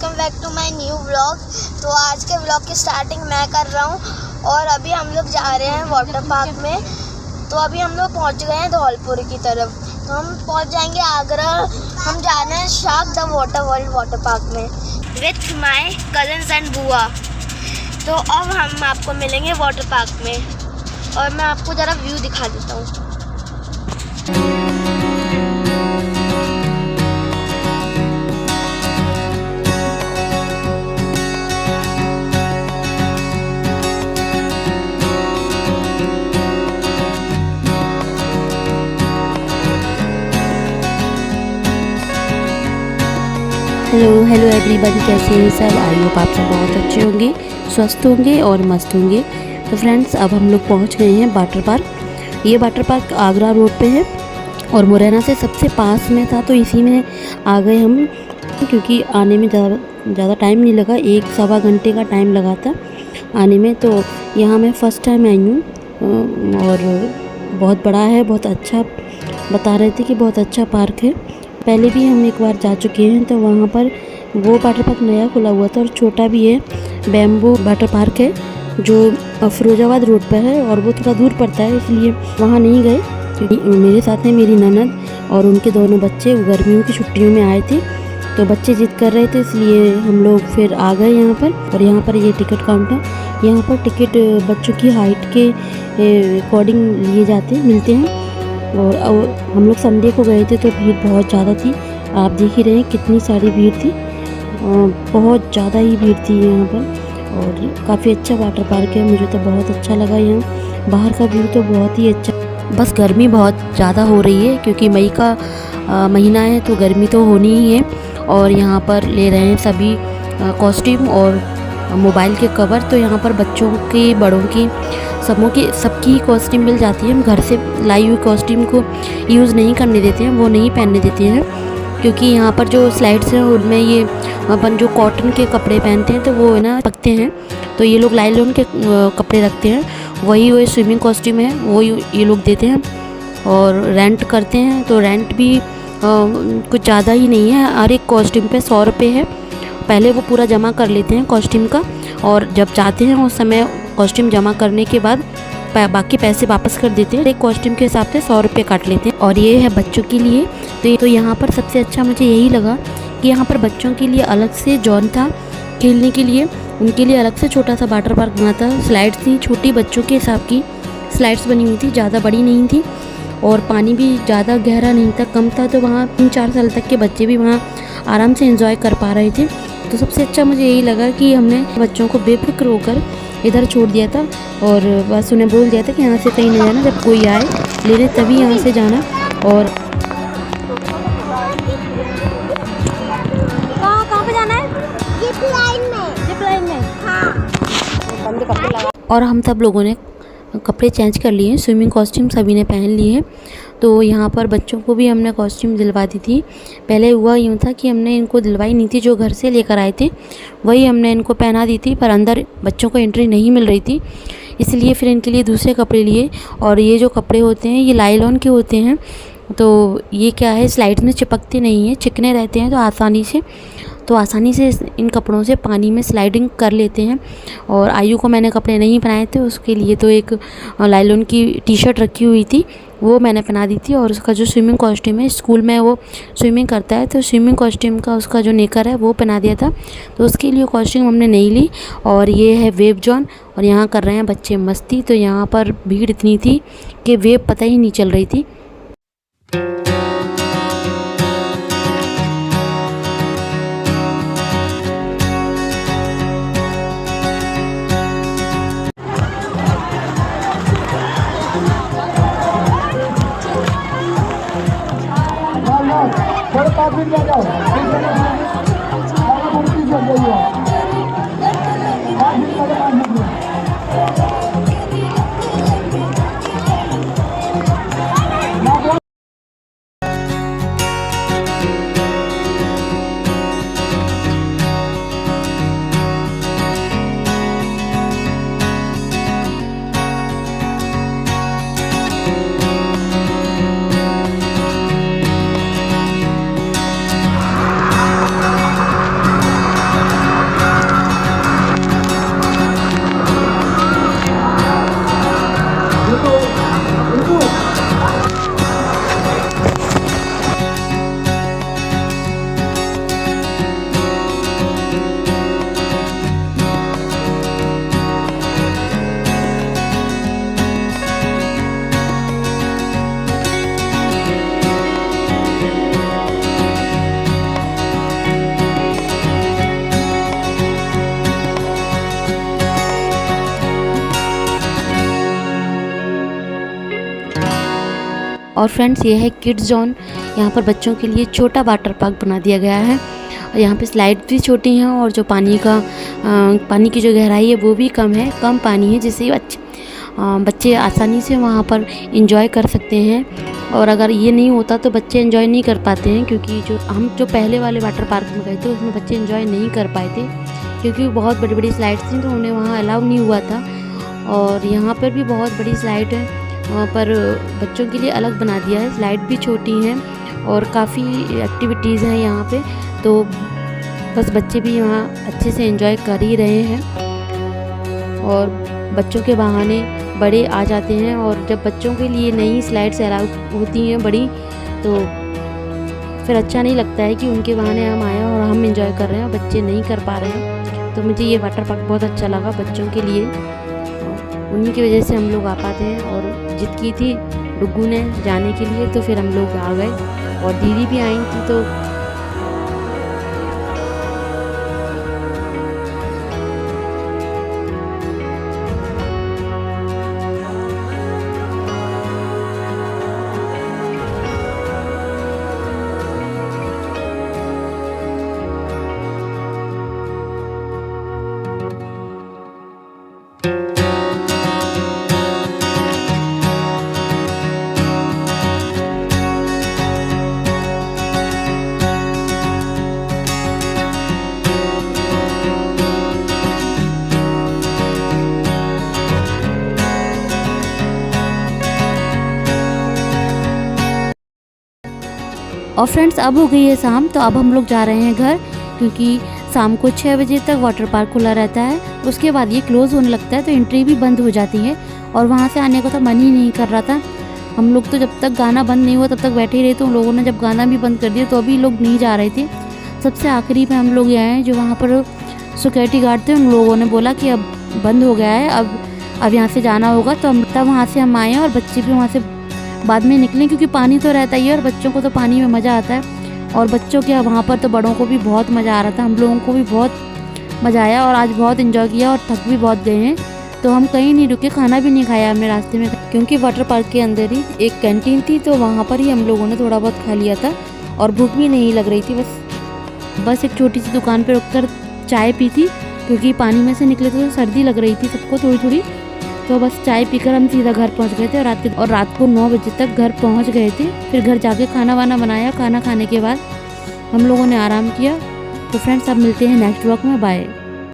Welcome back to my new vlog. तो आज के व्लॉग की स्टार्टिंग मैं कर रहा हूँ और अभी हम लोग जा रहे हैं वाटर पार्क में। तो अभी हम लोग पहुँच गए हैं धौलपुर की तरफ। तो हम पहुँच जाएंगे आगरा। हम जा रहे हैं shark the water world water park में विथ माय कजन्स एंड बुआ। तो अब हम आपको मिलेंगे वाटर पार्क में और मैं आपको ज़रा व्यू दिखा देता हूँ। हेलो एवरीबॉडी, कैसे हैं सब। आई होप आप सब बहुत अच्छे होंगे, स्वस्थ होंगे और मस्त होंगे। तो फ्रेंड्स, अब हम लोग पहुंच गए हैं वाटर पार्क। ये वाटर पार्क आगरा रोड पे है और मुरैना से सबसे पास में था, तो इसी में आ गए हम, क्योंकि आने में ज़्यादा टाइम नहीं लगा। 1-1.25 घंटे का टाइम लगा था आने में। तो यहाँ मैं फ़र्स्ट टाइम आई हूँ और बहुत बड़ा है, बहुत अच्छा बता रहे थे कि बहुत अच्छा पार्क है। पहले भी हम एक बार जा चुके हैं, तो वहाँ पर वो वाटर पार्क नया खुला हुआ था और छोटा भी है। बैम्बू वाटर पार्क है जो फिरोजाबाद रोड पर है और वो थोड़ा दूर पड़ता है, इसलिए वहाँ नहीं गए। क्योंकि मेरे साथ में मेरी ननद और उनके दोनों बच्चे गर्मियों की छुट्टियों में आए थे, तो बच्चे जिद कर रहे थे, इसलिए हम लोग फिर आ गए यहाँ पर। और यहाँ पर ये टिकट काउंटर, यहाँ पर टिकट बच्चों की हाइट के अकॉर्डिंग लिए जाते मिलते हैं। और हम लोग संडे को गए थे तो भीड़ बहुत ज़्यादा थी। आप देख ही रहे हैं कितनी सारी भीड़ थी, बहुत ज़्यादा ही भीड़ थी यहाँ पर। और काफ़ी अच्छा वाटर पार्क है, मुझे तो बहुत अच्छा लगा। यहाँ बाहर का व्यू तो बहुत ही अच्छा। बस गर्मी बहुत ज़्यादा हो रही है, क्योंकि मई का महीना है, तो गर्मी तो होनी ही है। और यहाँ पर ले रहे हैं सभी कॉस्ट्यूम और मोबाइल के कवर। तो यहाँ पर बच्चों की, बड़ों की, सबकी कॉस्ट्यूम मिल जाती है। हम घर से लाई हुई कॉस्ट्यूम को यूज़ नहीं करने देते हैं, वो नहीं पहनने देते हैं, क्योंकि यहाँ पर जो स्लाइड्स हैं उनमें ये अपन जो कॉटन के कपड़े पहनते हैं तो वो है ना पकते हैं। तो ये लोग नायलॉन के कपड़े रखते हैं, वही स्विमिंग कॉस्ट्यूम है वो ये लोग देते हैं और रेंट करते हैं। तो रेंट भी कुछ ज़्यादा ही नहीं है, हर एक कॉस्ट्यूम पे 100 रुपये है। पहले वो पूरा जमा कर लेते हैं कॉस्ट्यूम का, और जब जाते हैं उस समय कॉस्ट्यूम जमा करने के बाद बाकी पैसे वापस कर देते हैं। एक कॉस्ट्यूम के हिसाब से 100 रुपये काट लेते हैं। और ये है बच्चों के लिए। तो यहाँ पर सबसे अच्छा मुझे यही लगा कि यहाँ पर बच्चों के लिए अलग से जोन था खेलने के लिए, उनके लिए अलग से छोटा सा वाटर पार्क बना था। स्लाइड्स थी छोटी, बच्चों के हिसाब की स्लाइड्स बनी हुई थी, ज़्यादा बड़ी नहीं थी। और पानी भी ज़्यादा गहरा नहीं था, कम था। तो वहाँ 3-4 साल तक के बच्चे भी वहाँ आराम से एंजॉय कर पा रहे थे। तो सबसे अच्छा मुझे यही लगा कि हमने बच्चों को बेफिक्र होकर इधर छोड़ दिया था और बस उन्हें बोल दिया था कि यहाँ से कहीं नहीं जाना, जब कोई आए लेने तभी यहाँ से जाना। और कहाँ पे जाना है? जिप लाइन में। हाँ। बंद कपड़े लगा। और हम सब लोगों ने कपड़े चेंज कर लिए, स्विमिंग कॉस्ट्यूम सभी ने पहन लिए हैं। तो यहाँ पर बच्चों को भी हमने कॉस्ट्यूम दिलवा दी थी। पहले हुआ यूँ था कि हमने इनको दिलवाई नहीं थी, जो घर से लेकर आए थे वही हमने इनको पहना दी थी, पर अंदर बच्चों को एंट्री नहीं मिल रही थी, इसलिए फिर इनके लिए दूसरे कपड़े लिए। और ये जो कपड़े होते हैं ये नायलॉन के होते हैं, तो ये क्या है, स्लाइड्स में चिपकते नहीं हैं, चिकने रहते हैं, तो आसानी से इन कपड़ों से पानी में स्लाइडिंग कर लेते हैं। और आयु को मैंने कपड़े नहीं पहनाए थे, उसके लिए तो एक नायलॉन की टी-शर्ट रखी हुई थी, वो मैंने पहना दी थी। और उसका जो स्विमिंग कॉस्ट्यूम है, स्कूल में वो स्विमिंग करता है, तो स्विमिंग कॉस्ट्यूम का उसका जो नेकर है वो पहना दिया था, तो उसके लिए कॉस्ट्यूम हमने नहीं ली। और ये है वेव जोन, और यहाँ कर रहे हैं बच्चे मस्ती। तो यहाँ पर भीड़ इतनी थी कि वेव पता ही नहीं चल रही थी। और फ्रेंड्स ये है किड्स जोन। यहाँ पर बच्चों के लिए छोटा वाटर पार्क बना दिया गया है। यहाँ पे स्लाइड भी छोटी हैं और जो पानी की जो गहराई है वो भी कम है, कम पानी है, जिससे बच्चे आसानी से वहाँ पर इंजॉय कर सकते हैं। और अगर ये नहीं होता तो बच्चे इंजॉय नहीं कर पाते हैं, क्योंकि जो पहले वाले वाटर पार्क में गए थे उसमें बच्चे इंजॉय नहीं कर पाए थे, क्योंकि बहुत बड़ी बड़ी स्लाइड्स थी तो उन्हें वहाँ अलाउ नहीं हुआ था। और यहाँ पर भी बहुत बड़ी स्लाइड है, वहाँ पर बच्चों के लिए अलग बना दिया है। स्लाइड भी छोटी हैं और काफ़ी एक्टिविटीज़ हैं यहाँ पे, तो बस बच्चे भी यहाँ अच्छे से एंजॉय कर ही रहे हैं। और बच्चों के बहाने बड़े आ जाते हैं, और जब बच्चों के लिए नई स्लाइड्स अलाउ होती हैं बड़ी, तो फिर अच्छा नहीं लगता है कि उनके बहाने हम आए और हम एंजॉय कर रहे हैं और बच्चे नहीं कर पा रहे हैं। तो मुझे ये वाटर पार्क बहुत अच्छा लगा बच्चों के लिए, उन्हीं की वजह से हम लोग आ पाते हैं। और जिद की थी डुग्गू ने जाने के लिए, तो फिर हम लोग आ गए, और दीदी भी आई थी तो और फ्रेंड्स अब हो गई है शाम, तो अब हम लोग जा रहे हैं घर, क्योंकि शाम को 6 बजे तक वाटर पार्क खुला रहता है। उसके बाद ये क्लोज़ होने लगता है, तो एंट्री भी बंद हो जाती है, और वहाँ से आने को तो मन ही नहीं कर रहा था। हम लोग तो जब तक गाना बंद नहीं हुआ तब तक बैठे ही रहे, तो उन लोगों ने जब गाना भी बंद कर दिया तो अभी लोग नहीं जा रहे थे। सबसे आखिरी में हम लोग ये आए, जो वहाँ पर सिक्योरिटी गार्ड थे, उन लोगों ने बोला कि अब बंद हो गया है, अब यहाँ से जाना होगा। तो तब वहाँ से हम आए, और बच्चे भी वहाँ से बाद में निकले, क्योंकि पानी तो रहता ही है और बच्चों को तो पानी में मज़ा आता है। और बच्चों के वहाँ पर तो बड़ों को भी बहुत मज़ा आ रहा था, हम लोगों को भी बहुत मज़ा आया, और आज बहुत एंजॉय किया और थक भी बहुत गए हैं। तो हम कहीं नहीं रुके, खाना भी नहीं खाया हमने रास्ते में, क्योंकि वाटर पार्क के अंदर ही एक कैंटीन थी, तो वहाँ पर ही हम लोगों ने थोड़ा बहुत खा लिया था, और भूख भी नहीं लग रही थी। बस एक छोटी सी दुकान पर रुककर चाय पी थी, क्योंकि पानी में से निकले थे तो सर्दी लग रही थी सबको थोड़ी थोड़ी। तो बस चाय पीकर हम सीधा घर पहुंच गए थे, और रात को 9 बजे तक घर पहुंच गए थे। फिर घर जाके खाना वाना बनाया, खाना खाने के बाद हम लोगों ने आराम किया। तो फ्रेंड्स अब मिलते हैं नेक्स्ट व्लॉग में, बाय।